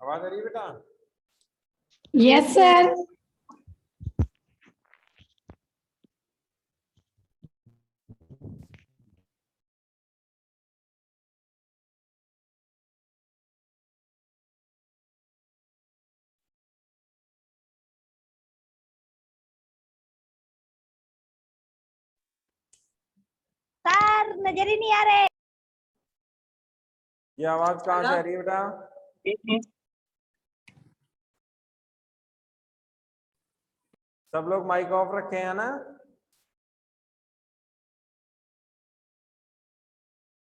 आवाज आ रही है बेटा? Yes sir. सर नजर ही नहीं आ रहे। ये आवाज कहाँ से आ रही है बेटा? सब लोग माइक ऑफ रखे हैं ना?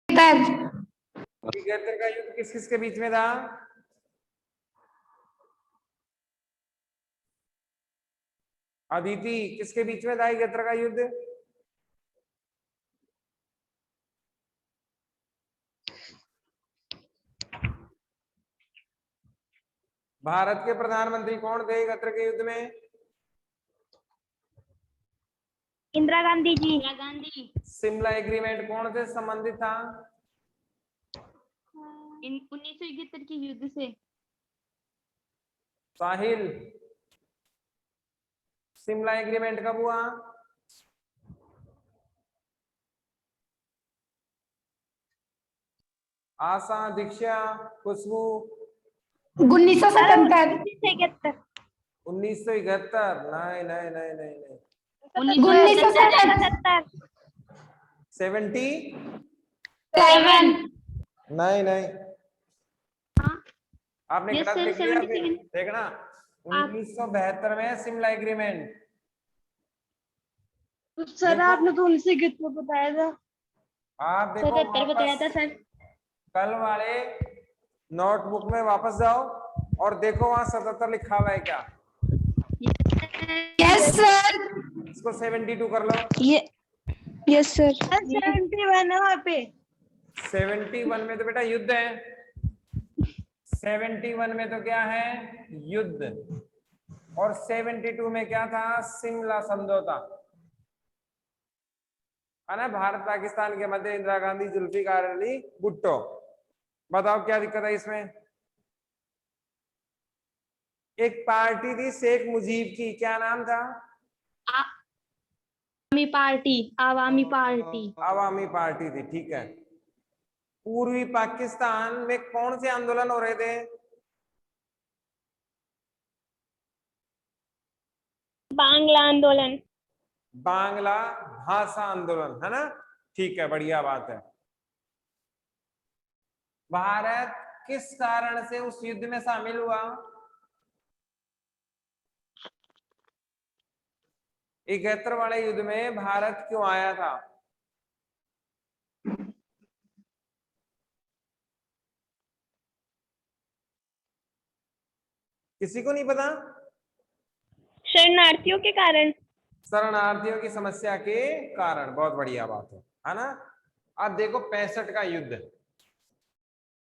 गैत्र का युद्ध किस किस के बीच में था? अदिति, किसके बीच में था गैत्र का युद्ध? भारत के प्रधानमंत्री कौन थे गैत्र के युद्ध में? इंदिरा गांधी जी। इंदिरा गांधी। शिमला एग्रीमेंट कौन से संबंधित था? 1971 के युद्ध से। साहिल, शिमला एग्रीमेंट कब हुआ? आशा, दीक्षा, खुशबू? 1977। 1971। नहीं नहीं नहीं नहीं नहीं। 1977। 70? 7। नहीं नहीं। आपने Yes, गलत sir, लिख लिया। 77। देखना 1972 में सिमला एग्रीमेंट। सर आपने तो 1971 बताया था। आप देखो 77 बताया था सर। कल वाले नोटबुक में वापस जाओ और देखो वहां 77 लिखा हुआ है क्या? Yes sir. इसको 72 कर लो। Yes sir. 71 है वहाँ पे। 71 में तो बेटा युद्ध है। 71 में तो क्या है? युद्ध। और 72 में क्या था? शिमला समझौता, है ना? भारत पाकिस्तान के मध्य इंदिरा गांधी, जुल्फिकार अली भुट्टो। बताओ क्या दिक्कत है इसमें? एक पार्टी थी शेख मुजीब की, क्या नाम था? Awami party. Awami party. Awami party थी, ठीक है। पूर्वी पाकिस्तान में कौन से आंदोलन हो रहे थे? बांग्ला आंदोलन। बांग्ला भाषा आंदोलन, है ना? ठीक है, बढ़िया बात है। भारत किस कारण से उस युद्ध में शामिल हुआ? इकहत्तर वाले युद्ध में भारत क्यों आया था? किसी को नहीं पता? शरणार्थियों के कारण। शरणार्थियों की समस्या के कारण। बहुत बढ़िया बात है ना? अब देखो 65 का युद्ध,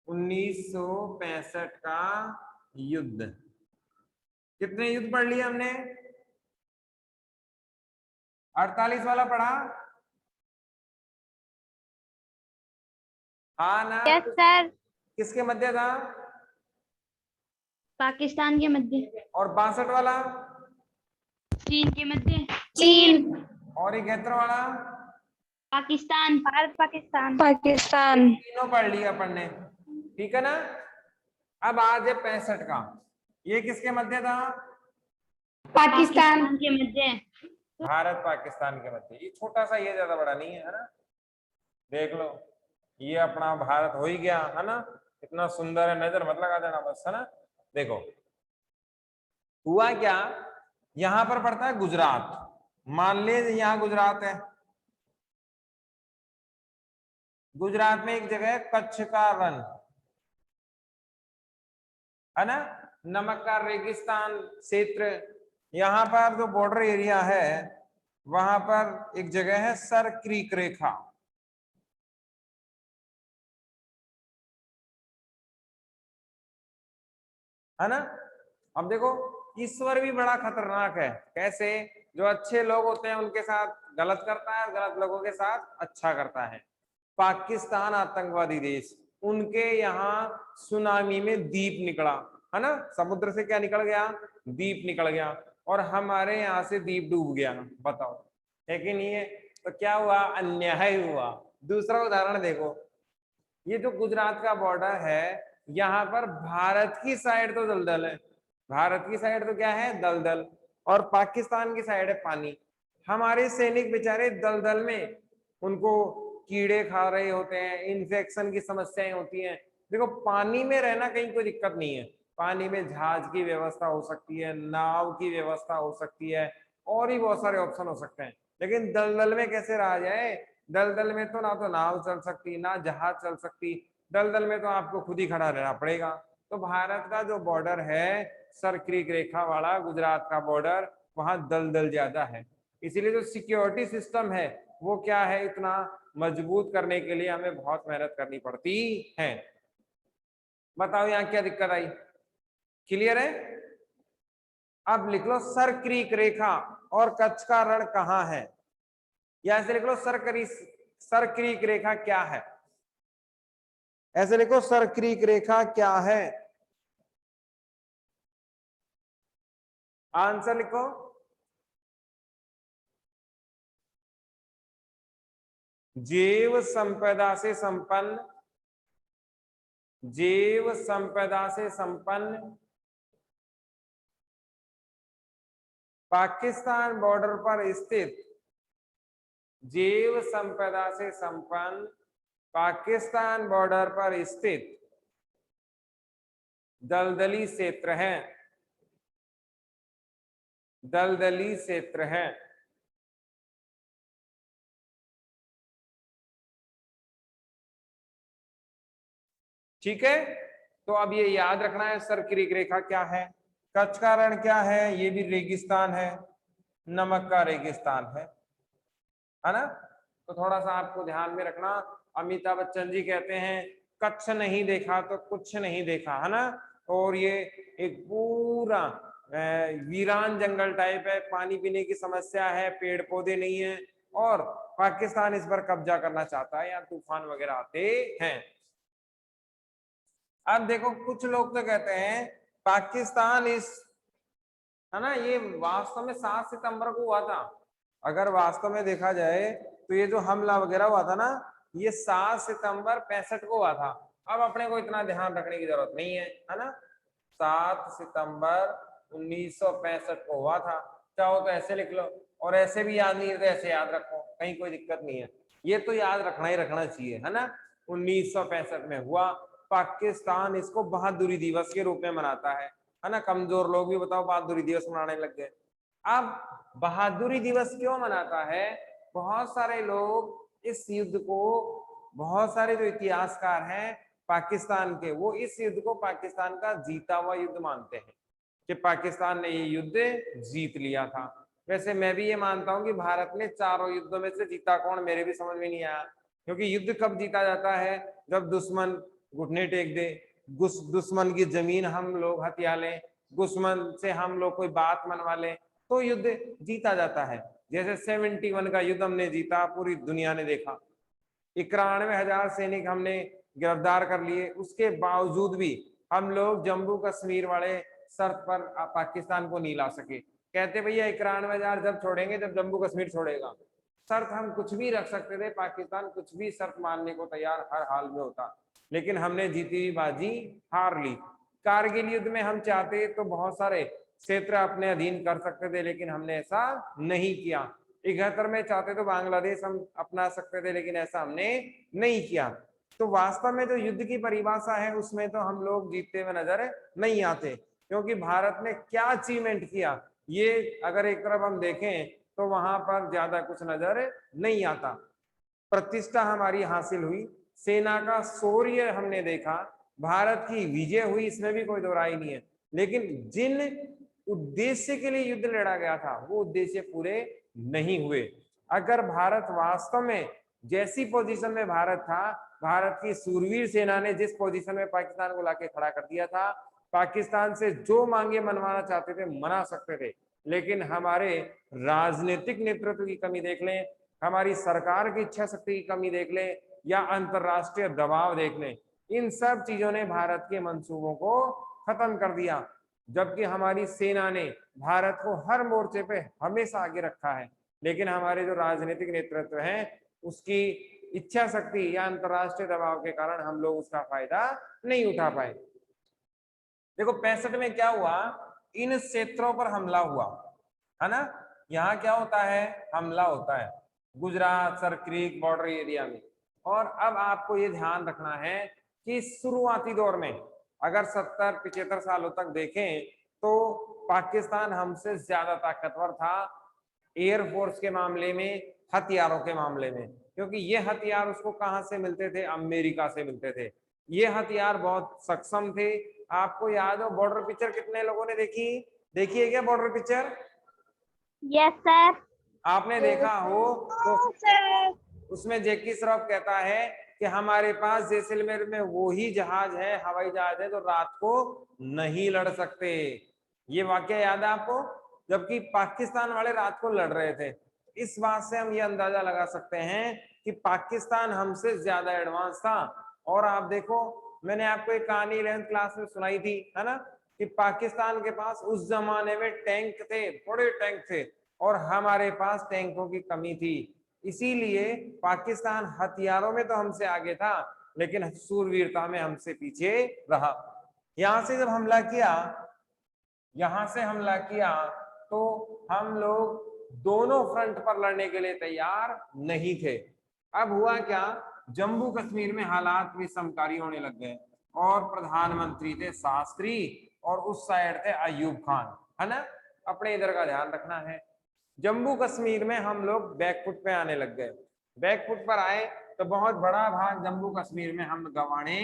1965 का युद्ध। कितने युद्ध पढ़ लिए हमने? 48 वाला पढ़ा? हाँ ना? Yes sir. किसके मध्य था? पाकिस्तान के मध्य। और 62 वाला? चीन के मध्य। चीन। और 71 वाला? पाकिस्तान। भारत पाकिस्तान। पाकिस्तान। तीनों पढ़ लिया अपन ने, ठीक है ना? अब आज है 65 का। ये किसके मध्य था? पाकिस्तान के मध्य। भारत पाकिस्तान के मध्य। ये छोटा सा, ये ज्यादा बड़ा नहीं है ना? देख लो, ये अपना भारत हो ही गया, है ना? इतना सुंदर है, नजर मत लगा देना बस, है ना? देखो हुआ क्या, यहां पर पड़ता है गुजरात। मान ले यहां गुजरात है। गुजरात में एक जगह है कच्छ का रण, है ना? नमक का रेगिस्तान क्षेत्र। यहां पर जो बॉर्डर एरिया है, वहां पर एक जगह है सर क्रीक रेखा, है ना? अब देखो ईश्वर भी बड़ा खतरनाक है। कैसे? जो अच्छे लोग होते हैं उनके साथ गलत करता है और गलत लोगों के साथ अच्छा करता है। पाकिस्तान आतंकवादी देश, उनके यहाँ सुनामी में द्वीप निकला, है ना, समुद्र से क्या निकल गया, द्वीप निकल गया, और हमारे यहाँ से द्वीप डूब गया, बताओ है कि नहीं है। तो क्या हुआ, अन्याय हुआ। दूसरा उदाहरण देखो, ये जो गुजरात का बॉर्डर है, यहाँ पर भारत की साइड तो दलदल है, भारत की साइड तो क्या है, दलदल, और पाकिस्तान की साइड है पानी। हमारे सैनिक बेचारे दलदल में, उनको कीड़े खा रहे होते हैं, इन्फेक्शन की समस्याएं होती हैं। देखो पानी में रहना कहीं कोई दिक्कत नहीं है, पानी में जहाज की व्यवस्था हो सकती है, नाव की व्यवस्था हो सकती है, और भी बहुत सारे ऑप्शन हो सकते हैं। लेकिन दलदल में कैसे रहा जाए, दलदल में तो ना तो नाव चल सकती, ना जहाज चल सकती, दलदल में तो आपको खुद ही खड़ा रहना पड़ेगा। तो भारत का जो बॉर्डर है सरक्रीक रेखा वाला, गुजरात का बॉर्डर, वहां दलदल ज्यादा है। इसीलिए जो सिक्योरिटी सिस्टम है वो क्या है, इतना मजबूत करने के लिए हमें बहुत मेहनत करनी पड़ती है। बताओ यहाँ क्या दिक्कत आई, क्लियर है। अब लिख लो सरक्रीक रेखा और कच्छ का रण कहाँ है, या ऐसे लिख लो सरक्रीक रेखा क्या है, ऐसे लिखो सरक्रीक रेखा क्या है, आंसर लिखो। जैव संपदा से संपन्न, जैव संपदा से संपन्न, पाकिस्तान बॉर्डर पर स्थित, जैव संपदा से संपन्न पाकिस्तान बॉर्डर पर स्थित दलदली क्षेत्र है, दलदली क्षेत्र है। ठीक है, तो अब ये याद रखना है सरक्रीक रेखा क्या है, कच्छ का रण क्या है, ये भी रेगिस्तान है, नमक का रेगिस्तान है ना। तो थोड़ा सा आपको ध्यान में रखना। अमिताभ बच्चन जी कहते हैं कच्छ नहीं देखा तो कुछ नहीं देखा, है ना। और ये एक पूरा वीरान जंगल टाइप है, पानी पीने की समस्या है, पेड़ पौधे नहीं है, और पाकिस्तान इस पर कब्जा करना चाहता है, यहाँ तूफान वगैरह आते हैं। अब देखो कुछ लोग तो कहते हैं पाकिस्तान इस, है ना, ये वास्तव में 7 सितंबर को हुआ था। अगर वास्तव में देखा जाए तो ये जो हमला वगैरह हुआ था ना, ये 7 सितंबर 65 को हुआ था। अब अपने को इतना ध्यान रखने की जरूरत नहीं है ना। 7 सितंबर 1965 को हुआ था। चाहो तो ऐसे लिख लो, और ऐसे भी याद नहीं है तो ऐसे याद रखो, कहीं कोई दिक्कत नहीं है। ये तो याद रखना ही रखना चाहिए, है ना। 1965 में हुआ। पाकिस्तान इसको बहादुरी दिवस के रूप में मनाता है ना। कमजोर लोग भी बताओ बहादुरी दिवस मनाने लग गए। अब बहादुरी दिवस क्यों मनाता है, बहुत सारे लोग इस युद्ध को, बहुत सारे जो इतिहासकार हैं पाकिस्तान के, वो इस युद्ध को पाकिस्तान का जीता हुआ युद्ध मानते हैं, कि पाकिस्तान ने ये युद्ध जीत लिया था। वैसे मैं भी ये मानता हूं कि भारत ने चारों युद्धों में से जीता कौन, मेरे भी समझ में नहीं आया। क्योंकि युद्ध कब जीता जाता है, जब दुश्मन घुटने टेक दे, दुश्मन की जमीन हम लोग हथिया लें, दुश्मन से हम लोग कोई बात मनवा लें, तो युद्ध जीता जाता है। जैसे 71 का युद्ध हमने जीता, पूरी दुनिया ने देखा। 91,000 सैनिक हमने गिरफ्तार कर लिए, उसके बावजूद भी हम लोग जम्मू कश्मीर वाले शर्त पर पाकिस्तान को नहीं ला सके। कहते भैया 91,000 जब छोड़ेंगे जब जम्मू कश्मीर छोड़ेगा। शर्त हम कुछ भी रख सकते थे, पाकिस्तान कुछ भी शर्त मानने को तैयार हर हाल में होता, लेकिन हमने जीती हुई बाजी हार ली। कारगिल युद्ध में हम चाहते तो बहुत सारे क्षेत्र अपने अधीन कर सकते थे, लेकिन हमने ऐसा नहीं किया। 71 में चाहते तो बांग्लादेश हम अपना सकते थे, लेकिन ऐसा हमने नहीं किया। तो वास्तव में जो युद्ध की परिभाषा है उसमें तो हम लोग जीतते हुए नजर नहीं आते, क्योंकि भारत ने क्या अचीवमेंट किया ये अगर एक तरफ हम देखें तो वहां पर ज्यादा कुछ नजर नहीं आता। प्रतिष्ठा हमारी हासिल हुई, सेना का शौर्य हमने देखा, भारत की विजय हुई, इसमें भी कोई दो राय नहीं है। लेकिन जिन उद्देश्य के लिए युद्ध लड़ा गया था वो उद्देश्य पूरे नहीं हुए। अगर भारत वास्तव में जैसी पोजीशन में भारत था, भारत की सूरवीर सेना ने जिस पोजीशन में पाकिस्तान को लाके खड़ा कर दिया था, पाकिस्तान से जो मांगे मनवाना चाहते थे मना सकते थे। लेकिन हमारे राजनीतिक नेतृत्व की कमी देख लें, हमारी सरकार की इच्छा शक्ति की कमी देख लें, या अंतरराष्ट्रीय दबाव देख लें, इन सब चीजों ने भारत के मंसूबों को खत्म कर दिया, जबकि हमारी सेना ने भारत को हर मोर्चे पे हमेशा आगे रखा है। लेकिन हमारे जो राजनीतिक नेतृत्व है उसकी इच्छा शक्ति या अंतरराष्ट्रीय दबाव के कारण हम लोग उसका फायदा नहीं उठा पाए। देखो 65 में क्या हुआ, इन क्षेत्रों पर हमला हुआ है ना। यहाँ क्या होता है, हमला होता है गुजरात, सरक्रीक, बॉर्डर एरिया में। और अब आपको ये ध्यान रखना है कि शुरुआती दौर में अगर 70-75 सालों तक देखें तो पाकिस्तान हमसे ज्यादा ताकतवर था एयरफोर्स के मामले में, हथियारों के मामले में, क्योंकि ये हथियार उसको कहां से मिलते थे, अमेरिका से मिलते थे। ये हथियार बहुत सक्षम थे। आपको याद हो बॉर्डर पिक्चर कितने लोगों ने देखी है क्या बॉर्डर पिक्चर? Yes sir. आपने देखा हो तो उसमें जैकी श्रॉफ कहता है कि हमारे पास जैसलमेर में वो ही जहाज है, हवाई जहाज है, तो रात को नहीं लड़ सकते। ये वाकया याद है आपको? जबकि पाकिस्तान वाले रात को लड़ रहे थे। इस बात से हम ये अंदाजा लगा सकते हैं कि पाकिस्तान हमसे ज्यादा एडवांस था। और आप देखो, मैंने आपको एक कहानी 11th क्लास में सुनाई थी, है ना, कि पाकिस्तान के पास उस जमाने में टैंक थे, बड़े टैंक थे, और हमारे पास टैंकों की कमी थी। इसीलिए पाकिस्तान हथियारों में तो हमसे आगे था, लेकिन शूरवीरता में हमसे पीछे रहा। यहां से जब हमला किया, यहां से हमला किया तो हम लोग दोनों फ्रंट पर लड़ने के लिए तैयार नहीं थे। अब हुआ क्या, जम्मू कश्मीर में हालात विषमकारी होने लग गए और प्रधानमंत्री थे शास्त्री और उस साइड थे अयूब खान, है ना। अपने इधर का ध्यान रखना है। जम्मू कश्मीर में हम लोग बैकफुट पे आने लग गए। बैकफुट पर आए तो बहुत बड़ा भाग जम्मू कश्मीर में हम गंवाने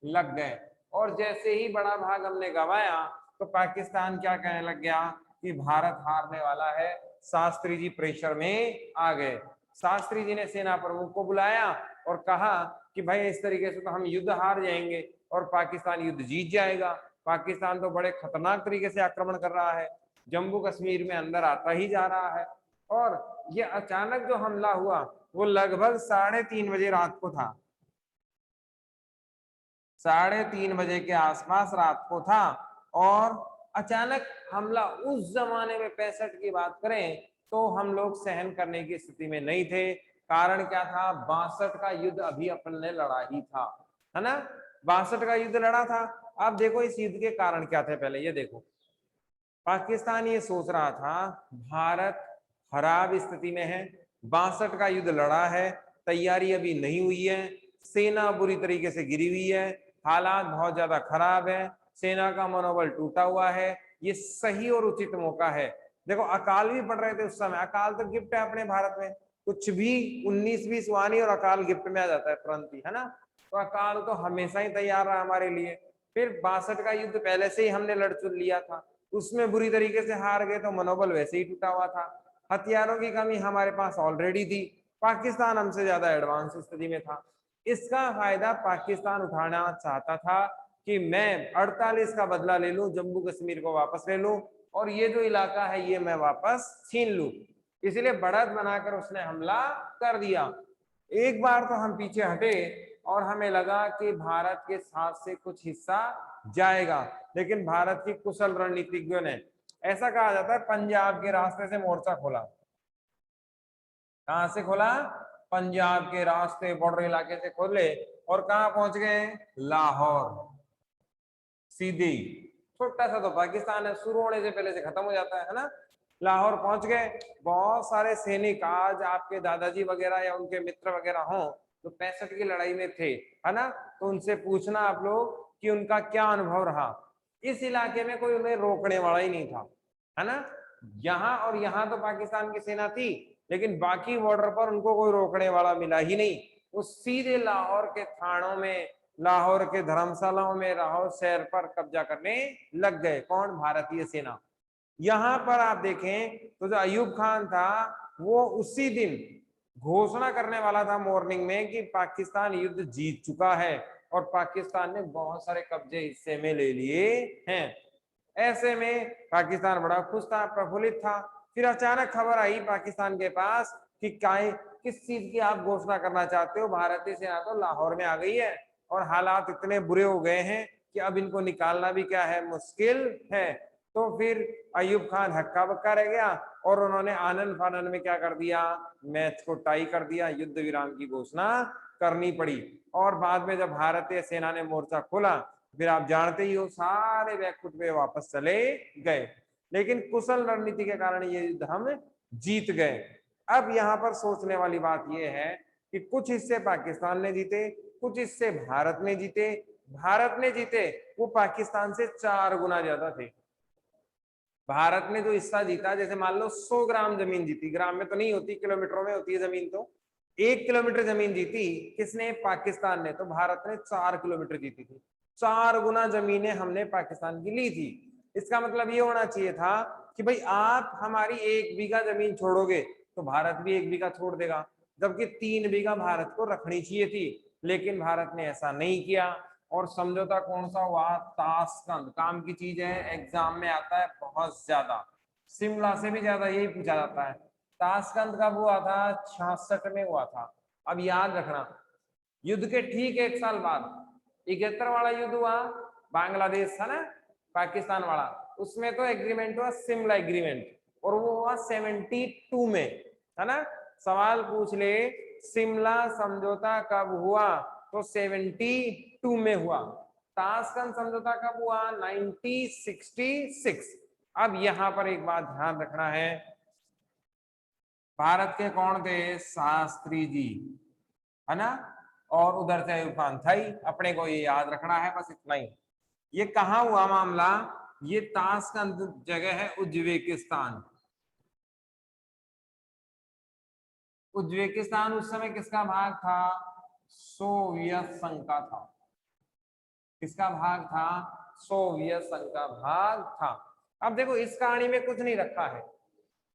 लग गए। और जैसे ही बड़ा भाग हमने गंवाया तो पाकिस्तान क्या कहने लग गया कि भारत हारने वाला है। शास्त्री जी प्रेशर में आ गए। शास्त्री जी ने सेना प्रमुख को बुलाया और कहा कि भाई इस तरीके से तो हम युद्ध हार जाएंगे और पाकिस्तान युद्ध जीत जाएगा। पाकिस्तान तो बड़े खतरनाक तरीके से आक्रमण कर रहा है, जम्मू कश्मीर में अंदर आता ही जा रहा है। और ये अचानक जो हमला हुआ वो लगभग 3:30 बजे रात को था। 3:30 बजे के आसपास रात को था। और अचानक हमला, उस जमाने में 65 की बात करें तो हम लोग सहन करने की स्थिति में नहीं थे। कारण क्या था, 62 का युद्ध अभी अपन ने लड़ा ही था, है ना। 62 का युद्ध लड़ा था। अब देखो इस युद्ध के कारण क्या थे, पहले ये देखो। पाकिस्तान ये सोच रहा था भारत खराब स्थिति में है, 62 का युद्ध लड़ा है, तैयारी अभी नहीं हुई है, सेना बुरी तरीके से गिरी हुई है, हालात बहुत ज्यादा खराब है, सेना का मनोबल टूटा हुआ है, ये सही और उचित मौका है। देखो अकाल भी पड़ रहे थे उस समय। अकाल तो गिफ्ट है अपने भारत में, कुछ भी 19-20 हुआ नहीं और अकाल गिफ्ट में आ जाता है तुरंत ही, है ना। तो अकाल तो हमेशा ही तैयार रहा हमारे लिए। फिर 62 का युद्ध पहले से ही हमने लड़ चुन लिया था, उसमें बुरी तरीके से हार गए तो मनोबल वैसे ही टूटा हुआ था। हथियारों की कमी हमारे पास ऑलरेडी थी, पाकिस्तान हमसे ज्यादा एडवांस स्थिति में था। इसका फायदा पाकिस्तान उठाना चाहता था कि मैं 48 का बदला ले लूं, जम्मू कश्मीर को वापस ले लूं और ये जो इलाका है ये मैं वापस छीन लूं। इसलिए बढ़त बनाकर उसने हमला कर दिया। एक बार तो हम पीछे हटे और हमें लगा कि भारत के साथ से कुछ हिस्सा जाएगा, लेकिन भारत की कुशल रणनीतिज्ञों ने, ऐसा कहा जाता है, पंजाब के रास्ते से मोर्चा खोला। कहां से खोला? पंजाब के रास्ते, बॉर्डर इलाके से खोले और कहां पहुंच गए? लाहौर। सीधी, छोटा सा तो पाकिस्तान है, शुरू होने से पहले से खत्म हो जाता है ना। लाहौर पहुंच गए। बहुत सारे सैनिक, आज आपके दादाजी वगैरह या उनके मित्र वगैरह हों तो 65 की लड़ाई में थे, है ना, तो उनसे पूछना आप लोग कि उनका क्या अनुभव रहा। इस इलाके में कोई उन्हें रोकने वाला ही नहीं था, है ना। यहाँ और यहाँ तो पाकिस्तान की सेना थी, लेकिन बाकी बॉर्डर पर उनको कोई रोकने वाला मिला ही नहीं। वो सीधे लाहौर के थानों में, लाहौर के धर्मशालाओं में, लाहौर शहर पर कब्जा करने लग गए। कौन? भारतीय सेना। यहाँ पर आप देखें तो जो अयूब खान था वो उसी दिन घोषणा करने वाला था मॉर्निंग में कि पाकिस्तान युद्ध जीत चुका है और पाकिस्तान ने बहुत सारे कब्जे हिस्से में ले लिए हैं। ऐसे में पाकिस्तान बड़ा खुश था, प्रफुल्लित था। फिर अचानक खबर आई पाकिस्तान के पास कि किस चीज की आप घोषणा करना चाहते हो? भारतीय सेना तो लाहौर में आ गई है और हालात इतने बुरे हो गए हैं कि अब इनको निकालना भी क्या है, मुश्किल है। तो फिर अयूब खान हक्का बक्का रह गया और उन्होंने आनन फानन में क्या कर दिया, मैच को टाई कर दिया, युद्ध विराम की घोषणा करनी पड़ी। और बाद में जब भारतीय सेना ने मोर्चा खोला, फिर आप जानते ही हो सारे बैकफुट पे वापस चले गए। लेकिन कुशल रणनीति के कारण ये युद्ध हम जीत गए। अब यहाँ पर सोचने वाली बात यह है कि कुछ हिस्से पाकिस्तान ने जीते, कुछ हिस्से भारत ने जीते। भारत ने जीते वो पाकिस्तान से 4 गुना ज्यादा थे। भारत ने जो हिस्सा जीता, जैसे मान लो 100 ग्राम जमीन जीती, ग्राम में तो नहीं होती, किलोमीटरों में होती है जमीन, तो 1 किलोमीटर जमीन जीती किसने, पाकिस्तान ने। तो भारत ने 4 किलोमीटर जीती थी। 4 गुना जमीनें हमने पाकिस्तान की ली थी। इसका मतलब ये होना चाहिए था कि भाई आप हमारी 1 बीघा जमीन छोड़ोगे तो भारत भी 1 बीघा छोड़ देगा, जबकि 3 बीघा भारत को रखनी चाहिए थी। लेकिन भारत ने ऐसा नहीं किया। और समझौता कौन सा हुआ, ताशकंद। काम की चीज है, एग्जाम में आता है बहुत ज्यादा, शिमला से भी ज्यादा यही पूछा जाता है। ताशकंद कब हुआ था, 66 में हुआ था। अब याद रखना, युद्ध के ठीक 1 साल बाद 71 वाला युद्ध हुआ, बांग्लादेश था ना पाकिस्तान वाला, उसमें तो एग्रीमेंट हुआ शिमला एग्रीमेंट, और वो हुआ 72 में, है ना। सवाल पूछ ले शिमला समझौता कब हुआ, तो 72 में हुआ। ताशकंद समझौता कब हुआ, 1966। अब यहां पर एक बात ध्यान रखना है, भारत के कौन थे, शास्त्री जी, है ना, और उधर से अयूब खान था ही। अपने को ये याद रखना है, बस इतना ही। ये कहाँ हुआ मामला, ये ताशकंद जगह है उज्बेकिस्तान। उज्बेकिस्तान उस समय किसका भाग था, सोवियत संघ का था। किसका भाग था, सोवियत संघ का भाग था। अब देखो इस कहानी में कुछ नहीं रखा है,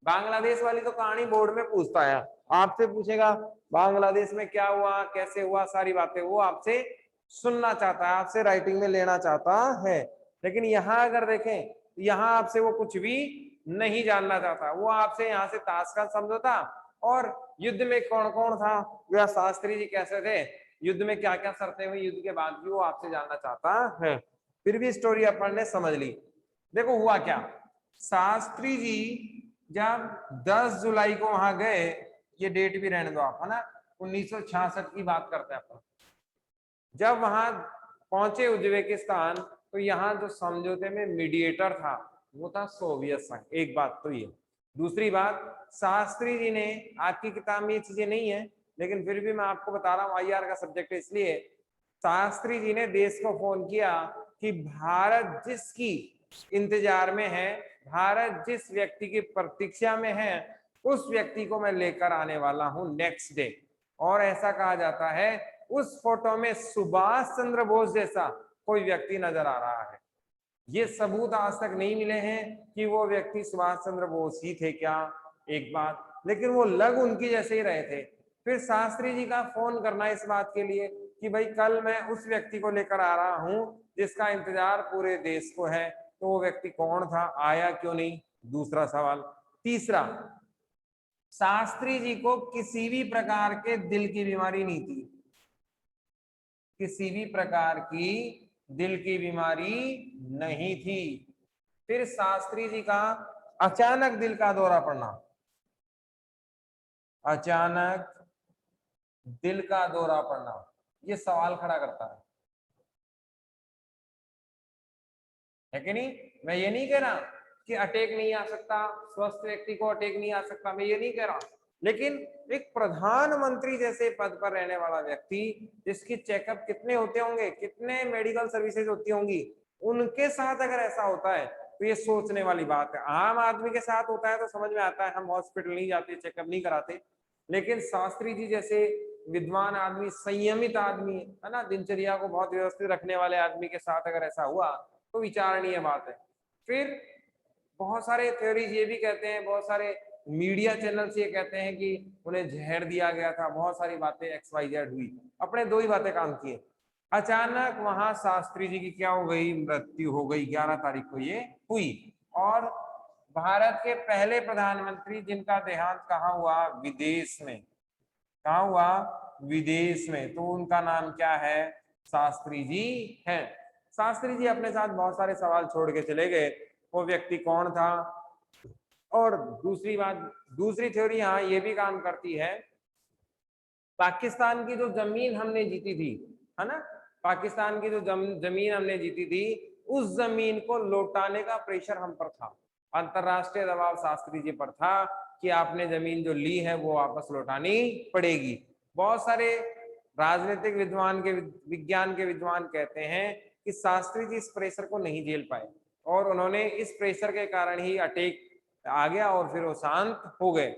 बांग्लादेश वाली तो कहानी बोर्ड में पूछता है, आपसे पूछेगा बांग्लादेश में क्या हुआ, कैसे हुआ, सारी बातें वो आपसे सुनना चाहता है, आपसे राइटिंग में लेना चाहता है। लेकिन यहाँ अगर देखें तो यहाँ आपसे वो कुछ भी नहीं जानना चाहता, वो आपसे यहाँ से ताशकंद समझौता और युद्ध में कौन कौन था, या शास्त्री जी कैसे थे, युद्ध में क्या क्या शर्तें हुई, युद्ध के बाद भी वो आपसे जानना चाहता है। फिर भी स्टोरी अपन ने समझ ली। देखो हुआ क्या, शास्त्री जी जब 10 जुलाई को वहां गए, ये डेट भी रहने दो आप, है ना, 1966 की बात करते हैं अपन। जब वहां पहुंचे उज्बेकिस्तान, तो यहाँ जो समझौते में मीडिएटर था वो था सोवियत संघ। एक बात तो ये, दूसरी बात, शास्त्री जी ने, आपकी किताब में ये चीजें नहीं है लेकिन फिर भी मैं आपको बता रहा हूँ, आईआर का सब्जेक्ट है इसलिए, शास्त्री जी ने देश को फोन किया कि भारत जिसकी इंतजार में है, भारत जिस व्यक्ति की प्रतीक्षा में है, उस व्यक्ति को मैं लेकर आने वाला हूं नेक्स्ट डे। और ऐसा कहा जाता है उस फोटो में सुभाष चंद्र बोस जैसा कोई व्यक्ति नजर आ रहा है। ये सबूत आज तक नहीं मिले हैं कि वो व्यक्ति सुभाष चंद्र बोस ही थे क्या, एक बात, लेकिन वो लग उनकी जैसे ही रहे थे। फिर शास्त्री जी का फोन करना इस बात के लिए कि भाई कल मैं उस व्यक्ति को लेकर आ रहा हूं जिसका इंतजार पूरे देश को है, तो वो व्यक्ति कौन था, आया क्यों नहीं, दूसरा सवाल। तीसरा, शास्त्री जी को किसी भी प्रकार के दिल की बीमारी नहीं थी, किसी भी प्रकार की दिल की बीमारी नहीं थी। फिर शास्त्री जी का अचानक दिल का दौरा पड़ना, अचानक दिल का दौरा पड़ना, ये सवाल खड़ा करता है कि नहीं। मैं ये नहीं कह रहा कि अटैक नहीं आ सकता, स्वस्थ व्यक्ति को अटैक नहीं आ सकता, मैं ये नहीं कह रहा, लेकिन एक प्रधानमंत्री जैसे पद पर रहने वाला व्यक्ति, जिसकी चेकअप कितने होते होंगे, कितने मेडिकल सर्विसेज होती होंगी, उनके साथ अगर ऐसा होता है तो ये सोचने वाली बात है। आम आदमी के साथ होता है तो समझ में आता है, हम हॉस्पिटल नहीं जाते, चेकअप नहीं कराते, लेकिन शास्त्री जी जैसे विद्वान आदमी, संयमित आदमी, है ना, दिनचर्या को बहुत व्यवस्थित रखने वाले आदमी के साथ अगर ऐसा हुआ तो विचारणीय बात है। फिर बहुत सारे थ्योरीज ये भी कहते हैं, बहुत सारे मीडिया चैनल्स ये कहते हैं कि उन्हें जहर दिया गया था, बहुत सारी बातें XYZ हुई। अपने 2 ही बातें काम किए, अचानक वहां शास्त्री जी की क्या हो गई, मृत्यु हो गई, 11 तारीख को ये हुई। और भारत के पहले प्रधानमंत्री जिनका देहांत कहाँ हुआ, विदेश में। कहाँ हुआ, विदेश में। तो उनका नाम क्या है, शास्त्री जी है। शास्त्री जी अपने साथ बहुत सारे सवाल छोड़ के चले गए, वो व्यक्ति कौन था। और दूसरी बात, दूसरी थ्योरी यहाँ ये भी काम करती है, पाकिस्तान की जो जमीन हमने जीती थी, है ना, पाकिस्तान की जो जमीन हमने जीती थी, उस जमीन को लौटाने का प्रेशर हम पर था, अंतरराष्ट्रीय दबाव शास्त्री जी पर था कि आपने जमीन जो ली है वो वापस लौटानी पड़ेगी। बहुत सारे राजनीतिक विद्वान के विज्ञान के विद्वान कहते हैं कि शास्त्री जी इस प्रेशर को नहीं झेल पाए और उन्होंने इस प्रेशर के कारण ही अटैक आ गया और फिर वो शांत हो गए।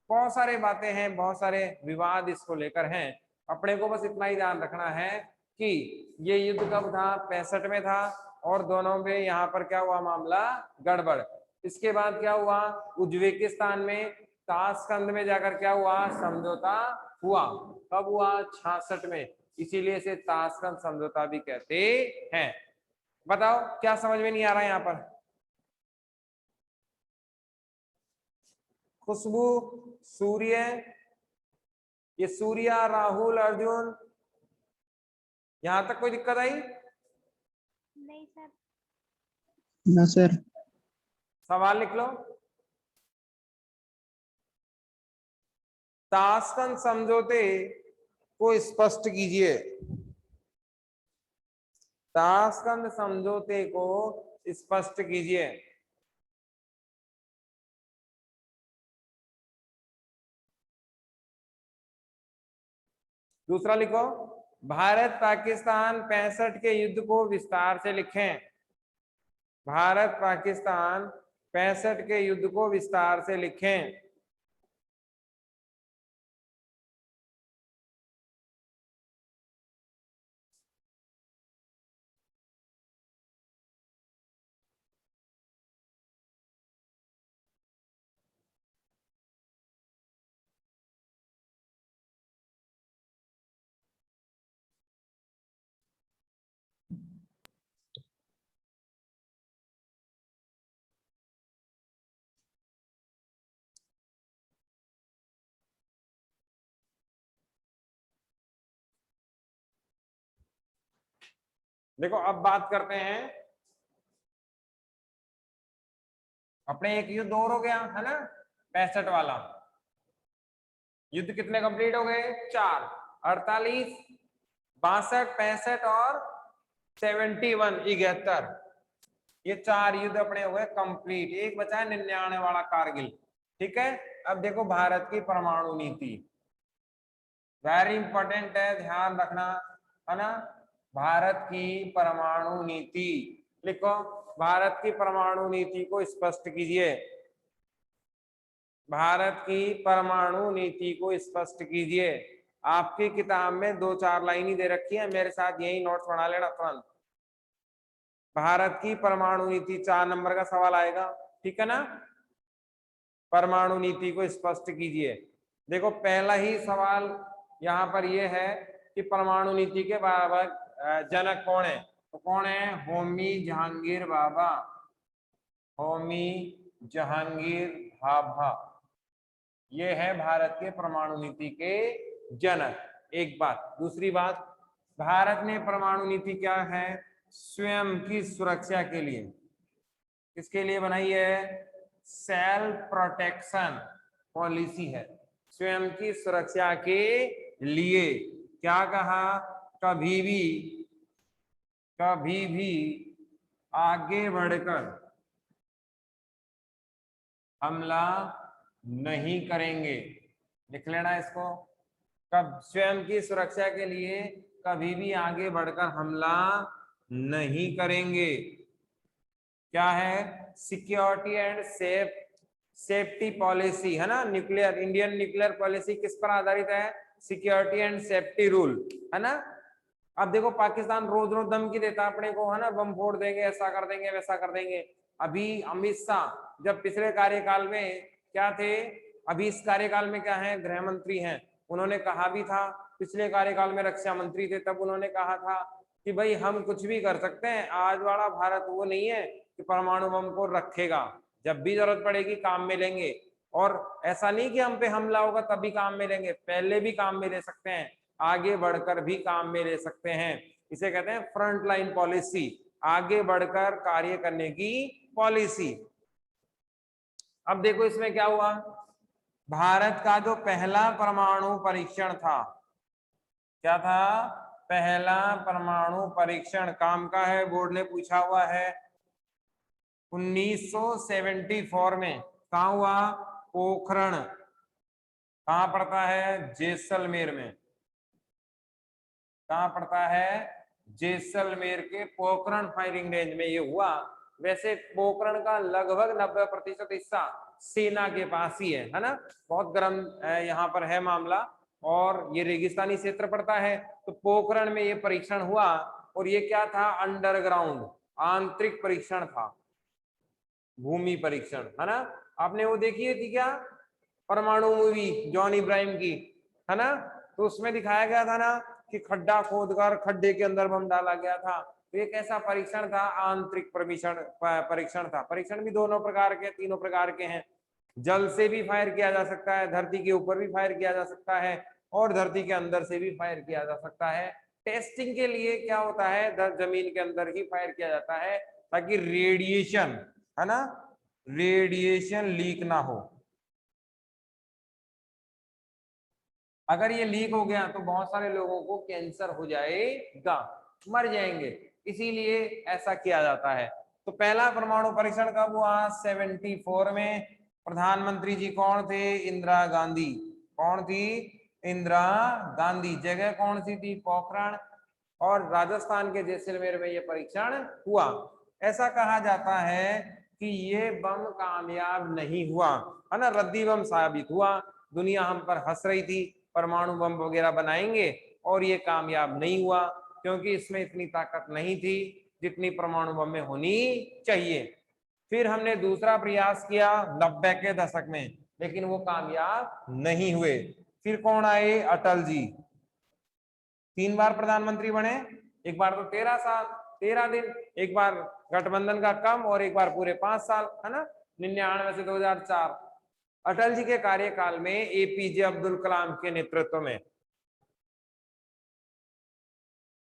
बहुत सारे बातें हैं, बहुत सारे विवाद इसको लेकर हैं। अपने को बस इतना ही ध्यान रखना है कि ये युद्ध कब था, 65 में था, और दोनों में यहाँ पर क्या हुआ, मामला गड़बड़। इसके बाद क्या हुआ, उज्बेकिस्तान में ताशकंद में जाकर क्या हुआ, समझौता हुआ। कब हुआ, 66 में, इसीलिए इसे ताशकंद समझौता भी कहते हैं। बताओ क्या समझ में नहीं आ रहा है यहाँ पर? खुशबू, सूर्य, ये सूर्या, राहुल, अर्जुन, यहां तक कोई दिक्कत आई? नहीं सर। ना सर। सवाल लिख लो। ताशकंद समझौते को स्पष्ट कीजिए। ताशकंद समझौते को स्पष्ट कीजिए। दूसरा लिखो, भारत पाकिस्तान 65 के युद्ध को विस्तार से लिखें। भारत पाकिस्तान 65 के युद्ध को विस्तार से लिखें। देखो अब बात करते हैं, अपने एक युद्ध और हो गया है ना, 65 वाला युद्ध। कितने कंप्लीट हो गए, 4, 48, 62, 65 और 71, 71, ये 4 युद्ध अपने हुए कंप्लीट। एक बचा है 99 वाला, कारगिल। ठीक है, अब देखो भारत की परमाणु नीति, वेरी इंपॉर्टेंट है, ध्यान रखना, है ना। भारत की परमाणु नीति लिखो, भारत की परमाणु नीति को स्पष्ट कीजिए। भारत की परमाणु नीति को स्पष्ट कीजिए। आपकी किताब में 2-4 लाइन ही दे रखी है, मेरे साथ यही नोट्स बना लेना तुरंत। भारत की परमाणु नीति 4 नंबर का सवाल आएगा, ठीक है ना। परमाणु नीति को स्पष्ट कीजिए। देखो पहला ही सवाल यहाँ पर ये है कि परमाणु नीति के बराबर जनक कौन है, तो कौन है, होमी जहांगीर भाभा। होमी जहांगीर भाभा, ये है भारत के परमाणु नीति के जनक। एक बात। दूसरी बात, भारत ने परमाणु नीति क्या है, स्वयं की सुरक्षा के लिए। किसके लिए बनाई है, सेल्फ प्रोटेक्शन पॉलिसी है, स्वयं की सुरक्षा के लिए। क्या कहा, कभी भी आगे बढ़कर हमला नहीं करेंगे। लिख लेना इसको, कब स्वयं की सुरक्षा के लिए कभी भी आगे बढ़कर हमला नहीं करेंगे। क्या है, सिक्योरिटी एंड सेफ्टी पॉलिसी, है ना। न्यूक्लियर, इंडियन न्यूक्लियर पॉलिसी किस पर आधारित है, सिक्योरिटी एंड सेफ्टी रूल, है ना। अब देखो पाकिस्तान रोज रोज धमकी देता अपने को, है ना, बम फोड़ देंगे, ऐसा कर देंगे, वैसा कर देंगे। अभी अमित शाह जब पिछले कार्यकाल में क्या थे, अभी इस कार्यकाल में क्या है, गृह मंत्री हैं, उन्होंने कहा भी था, पिछले कार्यकाल में रक्षा मंत्री थे, तब उन्होंने कहा था कि भाई हम कुछ भी कर सकते हैं, आज वाला भारत वो नहीं है कि परमाणु बम को रखेगा, जब भी जरूरत पड़ेगी काम में लेंगे। और ऐसा नहीं कि हम पे हमला होगा तभी काम में लेंगे, पहले भी काम में ले सकते हैं, आगे बढ़कर भी काम में ले सकते हैं। इसे कहते हैं फ्रंट लाइन पॉलिसी। आगे बढ़कर कार्य करने की पॉलिसी। अब देखो इसमें क्या हुआ, भारत का जो पहला परमाणु परीक्षण था, क्या था, पहला परमाणु परीक्षण काम का है, बोर्ड ने पूछा हुआ है, 1974 में कहा हुआ, पोखरण, कहां पड़ता है, जैसलमेर में, कहां पड़ता है, जैसलमेर के पोखरण फायरिंग रेंज में ये हुआ। वैसे पोखरण का लगभग 90% हिस्सा सेना के पास ही है ना, बहुत गर्म यहाँ पर है मामला, और ये रेगिस्तानी क्षेत्र पड़ता है। तो पोखरण में ये परीक्षण हुआ, और ये क्या था, अंडरग्राउंड आंतरिक परीक्षण था, भूमि परीक्षण, है ना। आपने वो देखी थी क्या, परमाणु मूवी जॉन इब्राहिम की, है ना, तो उसमें दिखाया गया था ना कि खड्डा खोदकर खड्डे के अंदर बम डाला गया था। तो एक ऐसा परीक्षण था, आंतरिक परीक्षण था। परीक्षण भी दोनों प्रकार के, तीनों प्रकार के हैं, जल से भी फायर किया जा सकता है, धरती के ऊपर भी फायर किया जा सकता है, और धरती के अंदर से भी फायर किया जा सकता है। टेस्टिंग के लिए क्या होता है, जमीन के अंदर ही फायर किया जाता है, ताकि रेडिएशन, है ना, रेडिएशन लीक ना हो। अगर ये लीक हो गया तो बहुत सारे लोगों को कैंसर हो जाएगा, मर जाएंगे, इसीलिए ऐसा किया जाता है। तो पहला परमाणु परीक्षण कब हुआ, 74 में। प्रधानमंत्री जी कौन थे, इंदिरा गांधी। कौन थी, इंदिरा गांधी। जगह कौन सी थी, पोखरण, और राजस्थान के जैसलमेर में ये परीक्षण हुआ। ऐसा कहा जाता है कि ये बम कामयाब नहीं हुआ, है ना, रद्दी बम साबित हुआ। दुनिया हम पर हंस रही थी, परमाणु बम वगैरह बनाएंगे, और ये कामयाब नहीं हुआ, क्योंकि इसमें इतनी ताकत नहीं थी जितनी परमाणु बम में होनी चाहिए। फिर हमने दूसरा प्रयास किया 90 के दशक में, लेकिन वो कामयाब नहीं हुए। फिर कौन आए, अटल जी, 3 बार प्रधानमंत्री बने, एक बार तो 13 साल 13 दिन, एक बार गठबंधन का कम, और एक बार पूरे 5 साल, है ना, 99 से 2004। अटल जी के कार्यकाल में एपीजे अब्दुल कलाम के नेतृत्व में,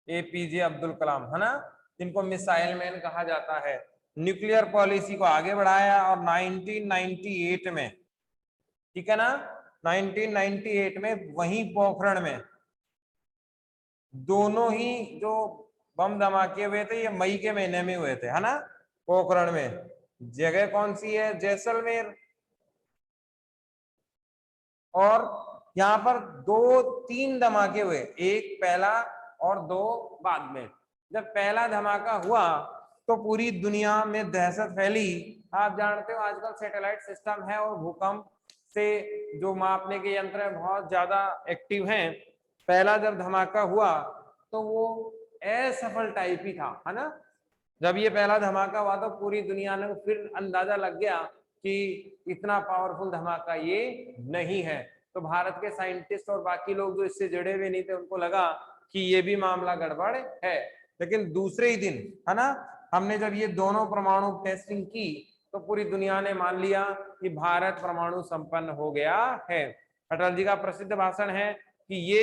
एपीजे अब्दुल कलाम, है ना, जिनको मिसाइल मैन कहा जाता है, न्यूक्लियर पॉलिसी को आगे बढ़ाया, और 1998 में, ठीक है ना, 1998 में वहीं पोखरण में, दोनों ही जो बम धमाके हुए थे ये मई के महीने में हुए थे, है ना, पोखरण में। जगह कौन सी है, जैसलमेर। और यहाँ पर 2-3 धमाके हुए, एक पहला और 2 बाद में। जब पहला धमाका हुआ तो पूरी दुनिया में दहशत फैली। आप जानते हो आजकल सैटेलाइट सिस्टम है, और भूकंप से जो मापने के यंत्र है बहुत ज्यादा एक्टिव हैं। पहला जब धमाका हुआ तो वो असफल टाइप ही था, है ना। जब ये पहला धमाका हुआ तो पूरी दुनिया ने फिर अंदाजा लग गया कि इतना पावरफुल धमाका ये नहीं है। तो भारत के साइंटिस्ट और बाकी लोग जो इससे जुड़े हुए नहीं थे, उनको लगा कि ये भी मामला गड़बड़ है। लेकिन दूसरे ही दिन, है ना, हमने जब ये दोनों परमाणु टेस्टिंग की तो पूरी दुनिया ने मान लिया कि भारत परमाणु संपन्न हो गया है। अटल जी का प्रसिद्ध भाषण है कि ये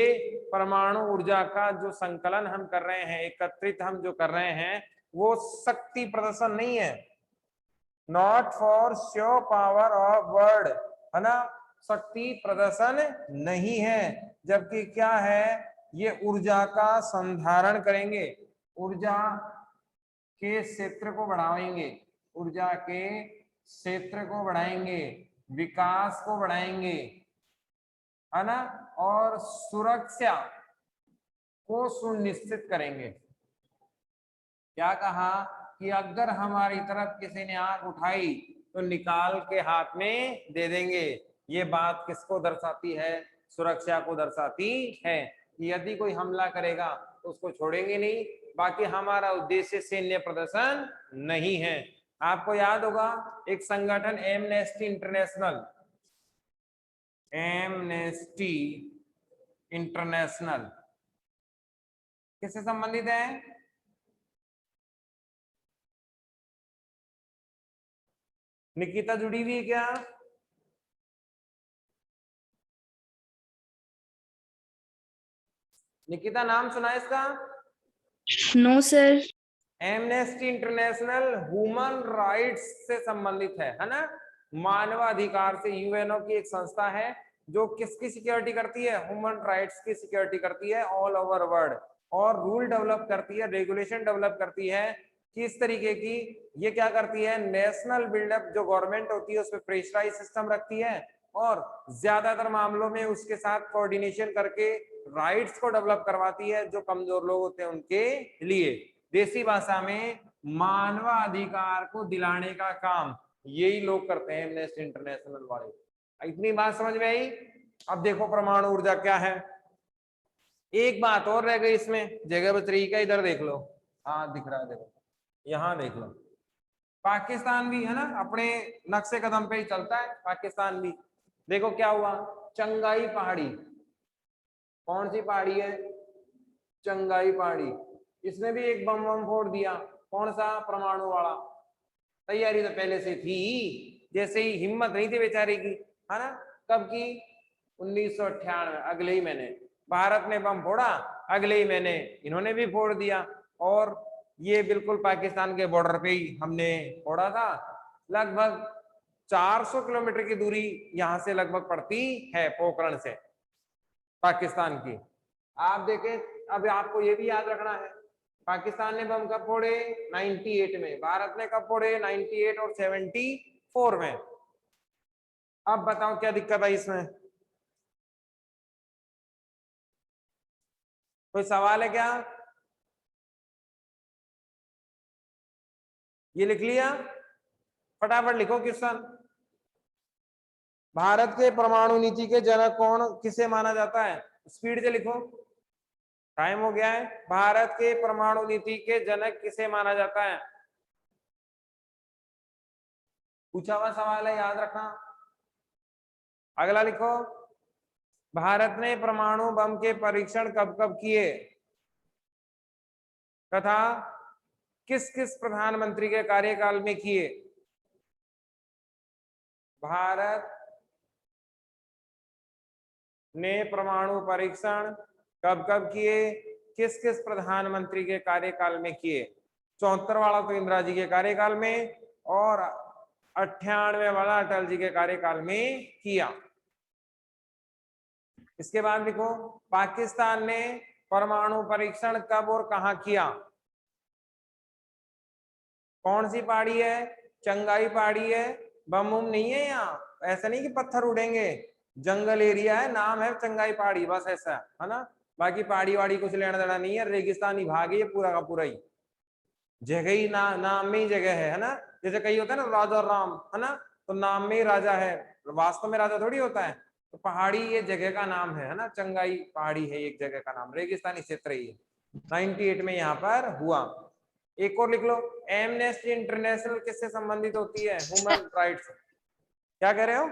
परमाणु ऊर्जा का जो संकलन हम कर रहे हैं, एकत्रित हम जो कर रहे हैं, वो शक्ति प्रदर्शन नहीं है, not for show power of word, है ना, शक्ति प्रदर्शन नहीं है, जबकि क्या है, ये ऊर्जा का संधारण करेंगे, ऊर्जा के क्षेत्र को बढ़ाएंगे, ऊर्जा के क्षेत्र को बढ़ाएंगे, विकास को बढ़ाएंगे, है ना, और सुरक्षा को सुनिश्चित करेंगे। क्या कहा कि अगर हमारी तरफ किसी ने आंख उठाई तो निकाल के हाथ में दे देंगे। ये बात किसको दर्शाती है, सुरक्षा को दर्शाती है। यदि कोई हमला करेगा तो उसको छोड़ेंगे नहीं। बाकी हमारा उद्देश्य सैन्य प्रदर्शन नहीं है। आपको याद होगा एक संगठन एमनेस्टी इंटरनेशनल, एमनेस्टी इंटरनेशनल किससे संबंधित है, निकिता जुड़ी हुई है क्या, निकिता नाम सुना है इसका, no sir. Amnesty International human rights से संबंधित है ना, मानवाधिकार से। यूएनओ की एक संस्था है जो किसकी सिक्योरिटी करती है, ह्यूमन राइट्स की सिक्योरिटी करती है ऑल ओवर वर्ल्ड, और रूल डेवलप करती है, रेगुलेशन डेवलप करती है किस तरीके की। ये क्या करती है, नेशनल बिल्डअप जो गवर्नमेंट होती है उस पर प्रेशराइज सिस्टम रखती है, और ज्यादातर मामलों में उसके साथ कोऑर्डिनेशन करके राइट्स को डेवलप करवाती है जो कमजोर लोग होते हैं उनके लिए। देसी भाषा में मानवाधिकार को दिलाने का काम यही लोग करते हैं, एमनेस्टी इंटरनेशनल वाले। इतनी बात समझ में आई। अब देखो परमाणु ऊर्जा क्या है। एक बात और रह गई इसमें, जगह बच रही का, इधर देख लो, हाँ दिख रहा है, देखो यहाँ देख लो। पाकिस्तान भी है ना अपने नक्शे कदम पे ही चलता है, पाकिस्तान भी। देखो क्या हुआ, चंगाई पहाड़ी, कौन सी पहाड़ी है, चंगाई पहाड़ी, इसने भी एक बम बम फोड़ दिया। कौन सा, परमाणु वाला। तैयारी तो पहले से थी, जैसे ही हिम्मत नहीं थी बेचारे की, है ना। कब की, 1998, अगले ही महीने भारत ने बम फोड़ा, अगले ही महीने इन्होंने भी फोड़ दिया। और ये बिल्कुल पाकिस्तान के बॉर्डर पे ही हमने फोड़ा था। लगभग 400 किलोमीटर की दूरी यहां से लगभग पड़ती है पोखरण से पाकिस्तान की। आप देखें, अब आपको ये भी याद रखना है, पाकिस्तान ने बम कब फोड़े, 98 में। भारत ने कब फोड़े, 98 और 74 में। अब बताओ क्या दिक्कत है इसमें, कोई सवाल है क्या? ये लिख लिया, फटाफट लिखो क्वेश्चन। भारत के परमाणु नीति के जनक कौन, किसे माना जाता है, स्पीड से लिखो, टाइम हो गया है। भारत के परमाणु नीति के जनक किसे माना जाता है, पूछा हुआ सवाल है, याद रखना। अगला लिखो, भारत ने परमाणु बम के परीक्षण कब कब किए तथा किस किस प्रधानमंत्री के कार्यकाल में किए। भारत ने परमाणु परीक्षण कब कब किए, किस किस प्रधानमंत्री के कार्यकाल में किए। 74 वाला तो इंदिरा जी के कार्यकाल में, और 98 वाला अटल जी के कार्यकाल में किया। इसके बाद लिखो, पाकिस्तान ने परमाणु परीक्षण कब और कहां किया। कौन सी पहाड़ी है, चंगाई पहाड़ी है, बम बुम नहीं है यहाँ, ऐसा नहीं कि पत्थर उड़ेंगे, जंगल एरिया है, नाम है चंगाई पहाड़ी, बस ऐसा है ना। बाकी पहाड़ी वाड़ी कुछ लेना देना नहीं है, रेगिस्तानी भाग है पूरा का पूरा ही, जगह ही नाम में ही जगह है ना। जैसे कहीं होता है ना राजा राम, है ना, तो नाम में ही राजा है, वास्तव में राजा थोड़ी होता है। तो पहाड़ी ये जगह का नाम है ना, चंगाई पहाड़ी है एक जगह का नाम, रेगिस्तानी क्षेत्र ही है। 98 में यहाँ पर हुआ। एक और लिख लो, एमनेस्टी इंटरनेशनल किससे संबंधित होती है, ह्यूमन राइट्स। क्या कह रहे हो?